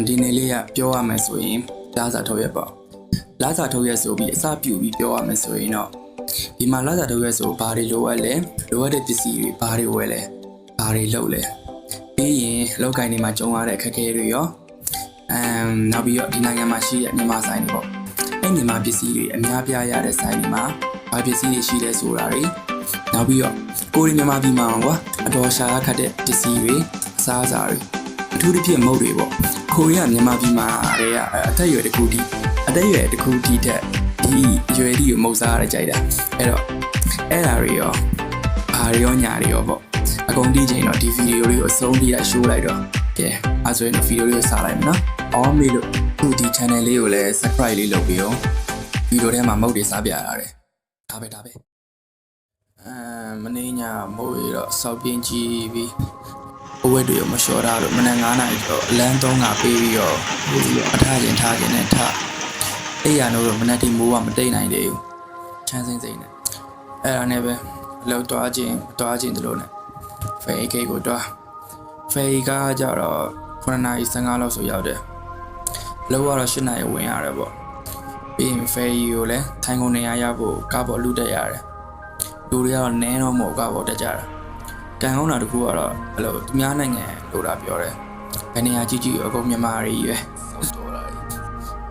ဒီနေ့လေးကပြောရမယ်ဆိုရင်လာစာထုတ်ရပေါ့လာစာထုတ်ရဆိုပြီးအစပြုပြီးပြောရမယ်ဆိုရင်တော့ဒီမှာလာစာထုတ်ရဆိုဘာတွေလိုအပ်လဲလိုအပ်တဲ့ပစ္စည်းတွေဘာတွေဝယ်လဲဘာတွေလုပ်လဲပြီးရင်လောက်ကိုင်းတွေမှာကျုံရတဲ့အခက်အခဲတွေရောနောက်ပြီးတော့ဒီနိုင်ငံမှာရှိတဲ့မြန်မာဆိုင်တွေပေါ့အဲ့မြန်မာပစ္စည်းတွေအများပြားရတဲ့ဆိုင်တွေမှာဘာပစ္စည်းတွေရှိလဲဆိုတာတွေနောက်ပြီးတော့ကိုရီမြန်မာပြည်မှာကွာအတော်ရှာခတ်တဲ့ပစ္စည်းတွေအစားအစာတွေအထူးသဖြင့်မုတ်တွေပေါ့ကိုရီးယားမြန်မာပြည်မှာတွေကအသက်အရွယ်တစ်ခုတည်းအသက်အရွယ်တစ်ခုတည်းတဲ့ဒီအရွယ်ဒီကိုမုတ်စားရကြိုက်တာအဲ့တော့အဲ့ဓာတွေရောဘာတွေရောညာတွေရောပေါ့အကုန်တီးချိန်တော့ဒီဗီဒီယိုလေးကိုအဆုံးထိလိုက်ရှိုးလိုက်တော့ကဲအဲ့ဆိုရင်ဗီဒီယိုလေးကိုစလိုက်မယ်နော်အော်မေလို့ခုဒီ channel လေးကိုလည်း subscribe လေးလုပ်ပြီးတော့ဗီဒီယိုထဲမှာမုတ်တွေစားပြရတာတယ်ဒါပဲမင်းညာမို့ရတော့စောက်ပြင်းကြည့်ပြီးအဝတ်တွေမလျှော်တာလို့မနက်9 နာရီတော့အလန်း3ကပေးပြီးတော့အထားခြင်းနဲ့ထအဲ့ရတော့မနက်ဒီမိုးကမတိတ်နိုင်သေးဘူးချမ်းစိမ့်နဲ့အဲ့ဒါနဲ့ပဲလောက်သွားခြင်းတလို့နဲ့ဖေးကိတ်ကိုတွားဖေးကကြတော့9 နာရီ15လောက်ဆိုရောက်တယ်လောက်ကတော့10 နာရီဝင်ရတယ်ပေါ့ပြီးရင်ဖေးကိုလည်းထိုင်ကုန်နေရဖို့ကားပေါ်လူတက်ရတယ်လူတွေကတော့နည်းတော့မဟုတ်ကားပေါ်တက်ကြတာကံကောင်းတာတခုကတော့အဲ့လိုသူများနိုင်ငံလို့တာပြောတယ်ဘယ်နေရာကြီးအကုန်မြန်မာတွေကြီးပဲတော်လာ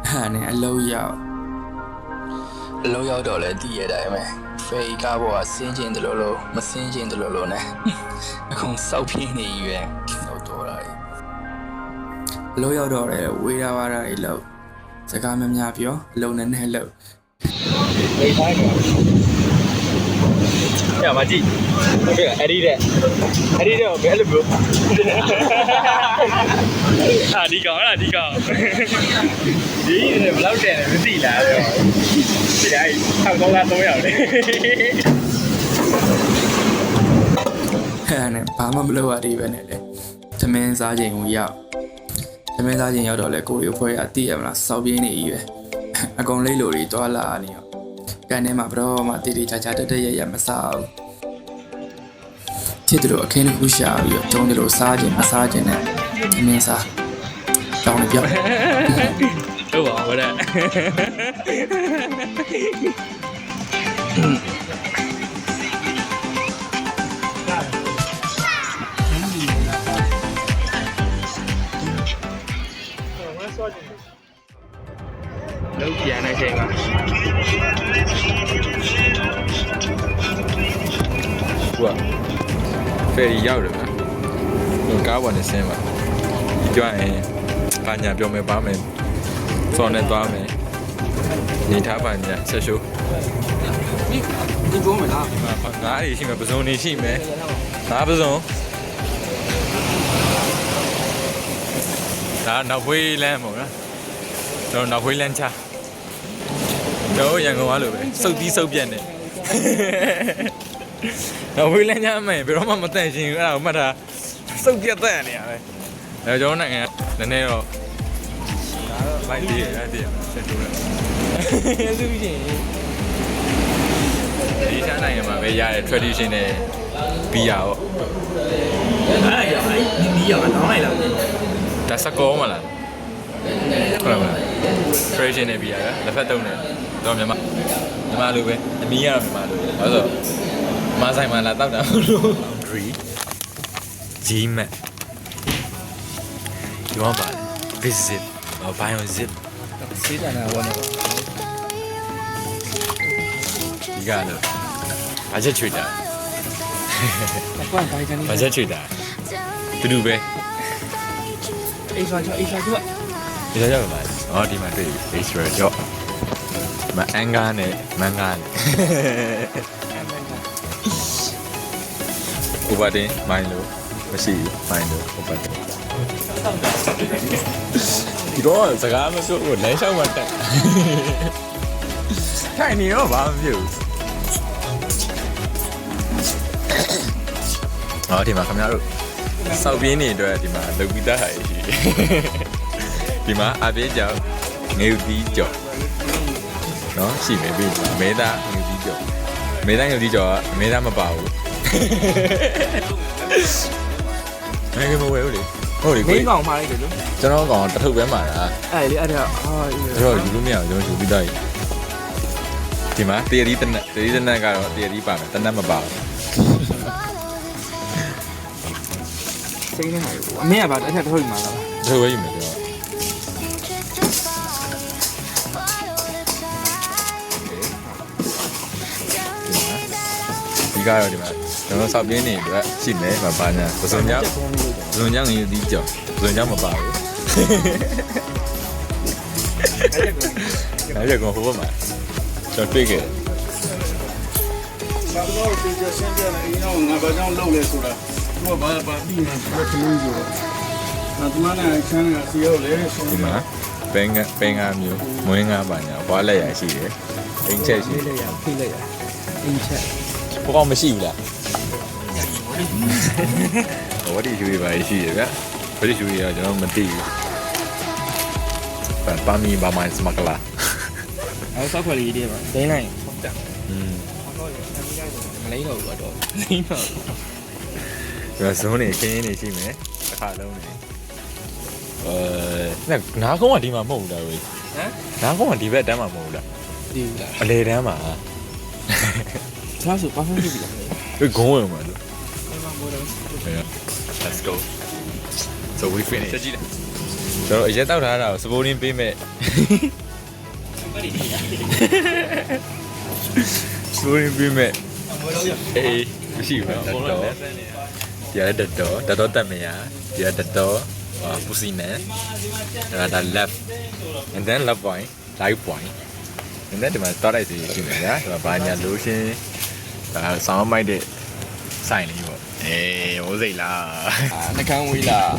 ဟာနဲ့အလုံးရောက်တော့လဲတည်ရတဲ့အတိုင်းပဲဖေးကားပေါ်ကဆင်းကျင်တယ်လို့မဆင်းကျင်တယ်လို့နဲ့အခုစောက်ပြင်းနေကြီးပဲတော်လာအလုံးရောက်တော့လဲဝေးတာဝါတာတွေလို့စကားမများပြောအလုံးနဲ့လို့没拍过。呀，马季，那个艾迪的，我别了不。啊，你讲。你不老点的，不自己来的。现在差不多啦，都要的。အဲ့နဲ့ဘာမှမလုပ်ရသေးပဲနဲ့လေသမင်းစားချိန်ကိုရောက်တော့လေကိုရီအဖွဲအတိရမလားစောက်ပြင်းနေကြီးပဲအကုန်လိတ်လို့တွေတွာလာနေရောကန်ထဲမှာဘရောမှတီချာတက်ရမစားဘူးဖြစ်တယ်လို့အခင်းတစ်ခုရှာပြီးတော့တုံးတယ်လို့စားခြင်းမစားခြင်းနဲ့သမင်းစားတောင်းနေပြောက်ဟုတ်ပါဘူးတဲ့လုံးပြန်နေချိန်မှာကွာဖယ်ရီရောက်တယ်ဗျာဟိုကားပေါ်နေဆင်းပါကြွရင်ဘာညာပြောမယ်ပါမယ်စော်နဲ့သွားမယ်နေထားပါညာဆက်ရှိုး你装没啦ငါးရီရှိမယ်ပစုံနေရှိမယ်ငါးပစုံဒါနောက်ဖွေးလမ်းပေါ့နော်ကျွန်တော်နောက်ဖွေးလမ်းချတော့ရန်ကုန်ကလိုပဲစုပ်ပြီးစုပ်ပြက်နေနောက်ဖွေးလမ်းချမယ်ဘယ်တော့မှမတန့်ရှင်ဘူးအဲ့ဒါကိုမှတ်ထားစုပ်ပြက်တက်နေရပဲဒါကျွန်တော်နိုင်ငံနည်းနည်းတော့လိုက်သေးတယ်အဲ့ဒီဆက်တူတယ်သူရှင်ဒီချမ်းနိုင်ငံမှာပဲရတဲ့ traditional ဘီယာပေါ့အဲ့ရပါဒီဘီယာကနောင်းလိုက်လားဒါစကောမလားဟုတ်လား traditional ဘီယာကလက်ဖက်တုံးတယ်တော့မြန်မာလိုပဲအမီးကတော့မြန်မာလိုပဲဘာလို့မဆိုင်မှာလာတောက်တာလို့ laundry Gmat you want to visit or buy on zip စေးတယ်နော်ဘောနော်ဒီကတော့ဘာချက်ချွေတာဘာချက်ချွေတာတူပဲအေးဆွာချောဒီရောက်ပါလားဒီမှာတွေ့ပြီ Israel ကြော့မအန်ကားနဲ့မန်ကားနဲ့ကိုပါတင်မိုင်းလို့မရှိဘူးမိုင်းလို့ကိုပါတင်ဒီတော့စကားမပြောဘူးလမ်းလျှောက်မှတက်ခိုင်နေရောဘာမှမဖြစ်ဘူးဒီမှာခင်ဗျားတို့စောက်ပြင်းနေအတွက်ဒီမှာလုပ်ပြီးသားဟာရှိဒီမှာအပြေးကြောင်ငေဦးတီးကြော်နော်ရှိမယ်ပြီမဲသားငေဦးတီးကြော်မဲသားငေဦးတီးကြော်ကမဲသားမပါဘူးမဲကမဝဲဘူးလေ ဟုတ်လေ မင်းကောင်မှားလိုက်တယ်လို့ ကျွန်တော်ကောင်တထုပ်ပဲမှာတာ အဲ့လေအဲ့ဒါအာ ကျွန်တော်ယူလို့မရဘူးကျွန်တော်ယူပြီးသားကြီးဒီမှာတရဒီတနက်ကတော့တရဒီပါမယ်တနက်မပါဘူး စိတ်နေမှာအမေကပါတစ်ထက်ထုတ်မှာလား တထုပ်ပဲယူမယ်ကျွန်တော်ဒီကတော့ဒီမှာကျွန်တော်စောက်ပြင်းနေအတွက်ရှိမယ်မပါညာပစုံကြောင့်ငင်းဒီကြောင့်ပစုံကြောင့်မပါဘူးအဲ့ဒါကဟိုဘက်မှာကျွန်တော်တွေ့ခဲ့တယ် ဘာလို့ဒီကျဆင်းပြနေအင်းတော့ငါဘာကြောင့်လှုပ်လဲဆိုတာသူကဘာပြီးနေတယ်ခလုံးဆိုတော့ဒီမှာနဲ့ချမ်းကစီရောက်လေဆုံး ဒီမှာပင်ငါမျိုးမွေးငါပါညာဘွားလက်ရရှိတယ်အိမ်ချက်ရှိ လေးရဖိလိုက်ရအင်းချက် ဘကောမရှိဘူးလားဝတီယူရပါရှိတယ်ဗျဝတီယူရကျွန်တော်မသိဘူးပါမီဘာမိုင်းစမကလာ အဲ့ဆောက်ခွက်လေးတွေပါဒိန်းလိုက်ဟုတ်တယ်မလိမ့်တော့ဘူးတော့လိမ့်တော့ ဒါဇုံးနေခင်းနေရှိမယ်တစ်ခါလုံးနေနားကုန်းကဒီမှာမဟုတ်ဘူးလားဝေး ဟမ် နားကုန်းကဒီဘက်တန်းမှာမဟုတ်ဘူးလား ဒီလား အလေတန်းမှာ ကျွန်တော်ဆိုပါဖုန်းကြည့်ပြီလား ဒီဂုံးဝင်မှာလို့ Let's go so we finish ကြည့်ကျွန်တော်အရက်တောက်ထားတာကိုစပိုးရင်းပေးမဲ့စပိုးရင်းပေးမဲ့အေးမရှိဘူးတော့ဒီရတဲ့တော့တက်မရဒီရတဲ့တော့ပူစီနဲ့ဒါ left and then left point right point and then ဒီမှာ start လိုက်စီရှိမယ်ဗျာဒီမှာဘာညာလို့ရှင်းဒါဆောင်းမိုက်တဲ့ဆိုင်လေးပေါ့အေးဟိုးစိတ်လား နှကန်းဝေးလား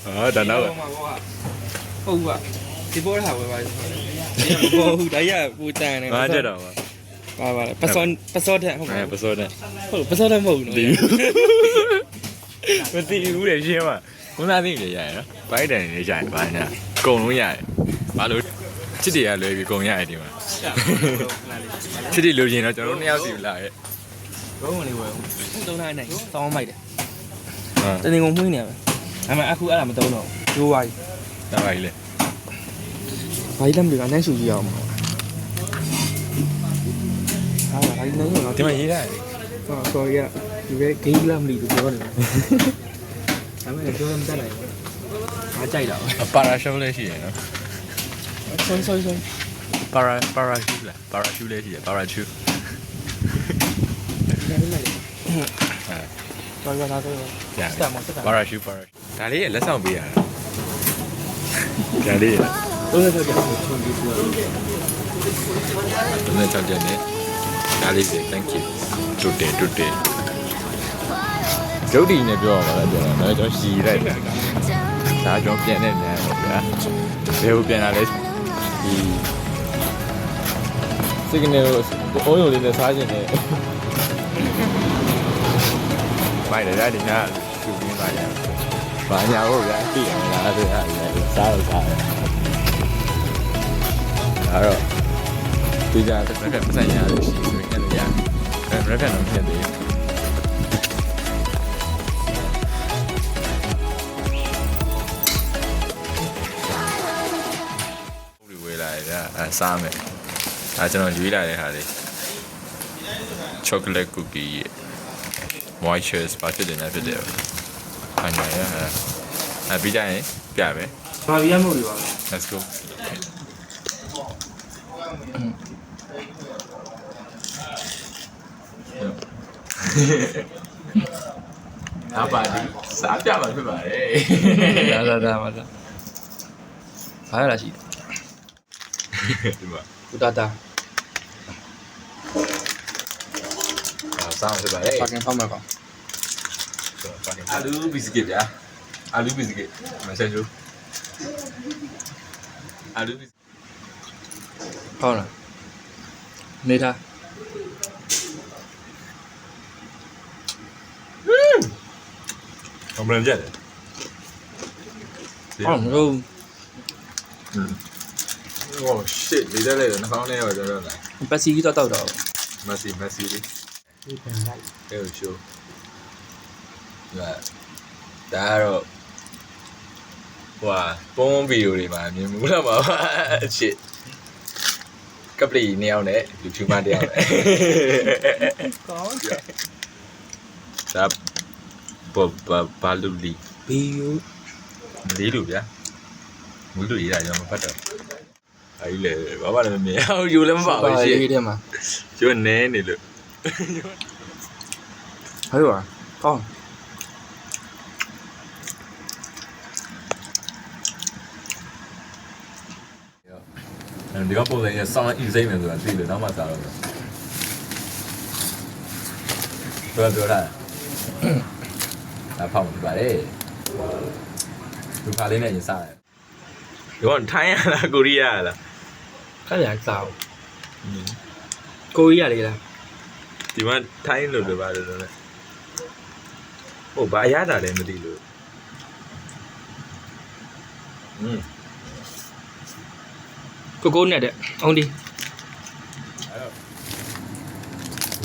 ဟာဒါတော့ ဟုတ်ပါဒီပေါ်ထားပဲပါဟုတ်ဒါရပူတန်နေ ငါကြတော့ပါ ပါပစောတဲ့ဟုတ်ပါ ပစောနဲ့ ဟုတ်ပစောတဲ့မဟုတ်ဘူးနော် မသိဘူးလေရှင်းပါခုနသိနေရရနော်ဘိုက်တန်နေရရဘာညာအကုန်လုံးရတယ်ဘာလို့ချစ်တွေကလွယ်ပြီးကုန်ရတယ်ဒီမှာချစ်တွေလိုချင်တော့ကျွန်တော်တို့နှစ်ယောက်စီလာရဲ့ ဘုံလေးဝယ်သုံးထားနိုင်တောင်းမိုက်တယ် ဟာ တနေကုန်မှုနေရမယ်အမေအခုအဲ့ဒါမသုံးတော့ရိုးဝိုင်း ဒါပါကြီးလေ ဘာကြီးလက်မတွေကနိုင်ဆူကြည့်အောင်ပါဟာဒါကြီးနိုင်ရော ဒီမှာရေးထားတယ် ဟော sorry ဒီပဲဂိမ်းလက်မလီလို့ပြောနေတယ်အမေလည်းပြောမတတ်နိုင်ဘူးငါကြိုက်တာ ပါရာရှုလည်းရှိရနော် sorry ပါရာရှုလားပါရာရှုလည်းရှိရပါရာရှု တော်ရတာတော့ ညာ စတာမစတာ ပါရာရှုဒါလေးလက်ဆောင်ပေးရတာဒါလေး 36ကျန်ချုံပြီးပြော ဒီနေ့ချောင်းကျန်နေဒါလေးစေ thank you တူတယ်ဒုတ်တီနဲ့ပြောရမှာလားကျွန်တော်ရှည်လိုက်တယ်ဒါကျွန်တော်ပြန်နေတယ်ဗျာဘယ်ကိုပြန်လာလဲဒီ signal အုံးရုံလေးနဲ့စားခြင်းနဲ့မိုက်တယ်ဒါဒီနာရှူပြီးပါရဘာညာဟုတ်ဗျာသိရမလားဆိုတော့စားတော့စားတယ်အဲ့တော့ဒီကြတဲ့ဖက်မဆိုင်ရလို့ရှိရင်ပြန်လို့ရတယ်ဘယ်ဖက်တော့ဖြစ်သေးဝေးလာရတာစားမယ်ဒါကျွန်တော်ရွေးလာတဲ့ဟာလေး chocolate cookie ရဲ့ moisture ပါဖြစ်တယ်နဲ့ဖြစ်တယ်။အညာရအပြီးကြရင်ပြမယ် ဘာပြရမို့လို့ပါ Let's go အပါဒီစားပြမှာဖြစ်ပါတယ် ဒါပါလားဘာရလာရှိ ဒီမှာ ဦးတာတာ စားဖြစ်ပါတယ် ပါကင်ဖောက်မှာပါ အာလူဘီစကစ်ဗျာအာလူဘီစကစ်မဆက်ကြအာလူဘီ ဟောလားနေတာ အမှန်ကြတယ် ဟောလို့ Oh shit ဒီတဲ့လေနှာခေါင်းထဲရောကျွန်တော်လာ ပတ်စီကြီးတော့တောက်တော့ Messi လေး ဒီပြန်လိုက် အဲ့လို show ကတော့ဟိုပုံဗီဒီယိုတွေမှာမြင်မှုလားပါအချစ်ကပလီ2ယောက်နဲ့ YouTuber 1ယောက်နဲ့ကောင်းတယ်ဒါဘာလူလီဘီယိုလေးလူဗျာမူလူရေးတာရောမဖတ်တော့အဲ့လေဘာမှလည်းမမြင်အောင်ယူလည်းမပါဘူးရှင့် ရေးထဲမှာ ကျွတ်နဲနေလို့ ဟဲ့ပါကောင်း ဒီကပုံစံရဆောင်းအီးစိမ့်မယ်ဆိုတာသိလို့နောက်မှစားတော့မယ်ပြောတာဒါဖောက်နေပါလေလူခါလေးနဲ့ရင်စားတယ်ဒီကထိုင်းရလားကိုရီးယားလား ခက်ရစားကိုရီးယားလေးလား ဒီမှာထိုင်းလို့ပြောပါတယ်လို့လည်းဟုတ်ဘာရတာလဲမသိလို့ကိုနဲ့တဲ့အောင်ဒီ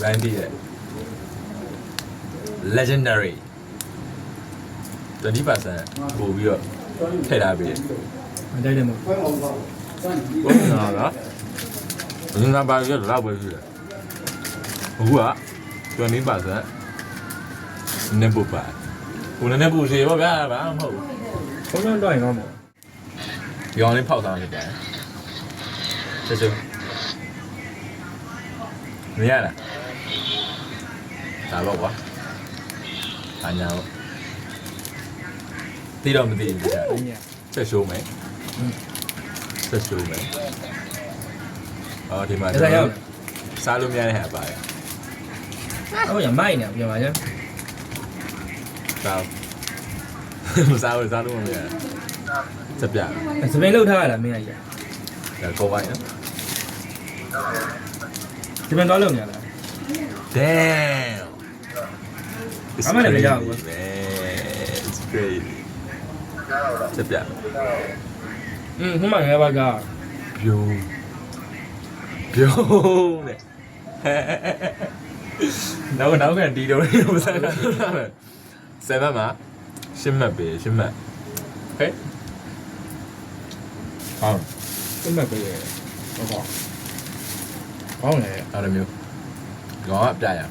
Randy ရဲ့ legendary 20% ပို့ပြီးတော့ထည့်ထားပြီ မတိုက်တယ်မဟုတ် ဘုရားကဘယ်နာပါရတော့ပဲရှိတယ်ဟုတ်က20% နေပူပါကိုလည်းနေပူစီပါဗျာဘာမှမဟုတ် ဘုံတော့ရင်ကောင်းပါ ဒီအောင်လေးဖောက်ဆောင်လိုက်တယ်ကျကျမရလားဒါတော့ကွာအညာတော့တီးတော့မသိဘူးကြာချက်ရှိုးမယ်ချက်ရှိုးမယ်အော်ဒီမှာစားလို့မရတဲ့ဟာပါရ ဟုတ်ရမိုက်နေပြန်ပါကျ စားမစားလို့စားလို့မရချက်ပြ စပင်းလောက်ထားရလားမင်းကြီး ဒါကောပိုင်းနော် စပင်းတော့လောက်နေရလား Damn. I'm gonna be out. It's crazy. ချက်ပြ ဟိုမှာငယ်ပါက ပြုံးနဲ့နောက်ကန်တီတော့မစားတာ7မှာ10မှတ်ပဲ10မှတ်ဟဲ့ဟော စမက်ပေးရဟုတ်ပါကောင်းတယ် အဲ့လိုမျိုးကောအပြရ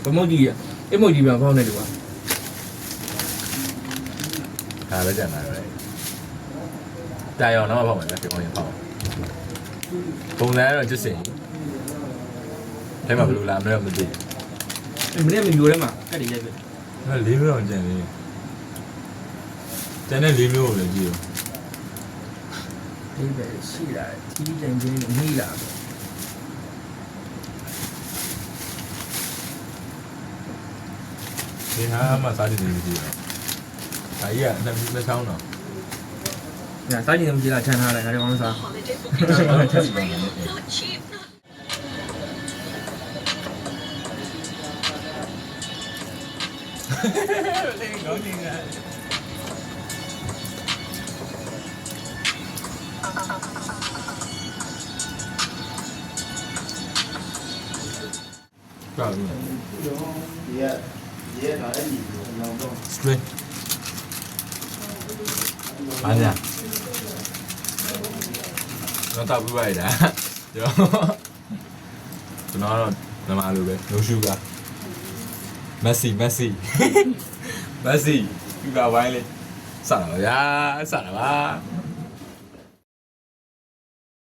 ပမုတ်ကြီးရအမုတ်ကြီးပြန်ဖောင်းနေတယ်ကွာ ဒါပဲကြံလာတယ်တာရောတော့ဖောက်မယ်ပဲပြောရင်ဖောက်ပုံစံကတော့ကျွတ်စင်ထဲမှာဘယ်လိုလာမလဲမသိ မင်းလည်းမျိုးထဲမှာကတ်တယ်ရိုက်ပဲ အဲ့၄မျိုးအောင်ကျန်နေကျန်တဲ့၄မျိုးကိုလည်းကြည့်ရော ဒီပဲရှိလာတီးတင်ချင်းမိလာ ဒီဟာမှစားကြည့်နေကြည့်ရောဒါကြီးကအနှစ်ချောင်းတော့ ညာစားကြည့်နေမကြည့်လားခြံထားလိုက်ငါတို့ကောင်းစား ချက်စီပါမယ် လေးကောင်းနေတယ်ကြောက်နေစထရစ်အားရတော့တောက်ပြလိုက်တာကျွန်တော်တော့နမလိုပဲ no sugar Messi ပြပါဝိုင်းလေးစတာပါဗျာစတာပါ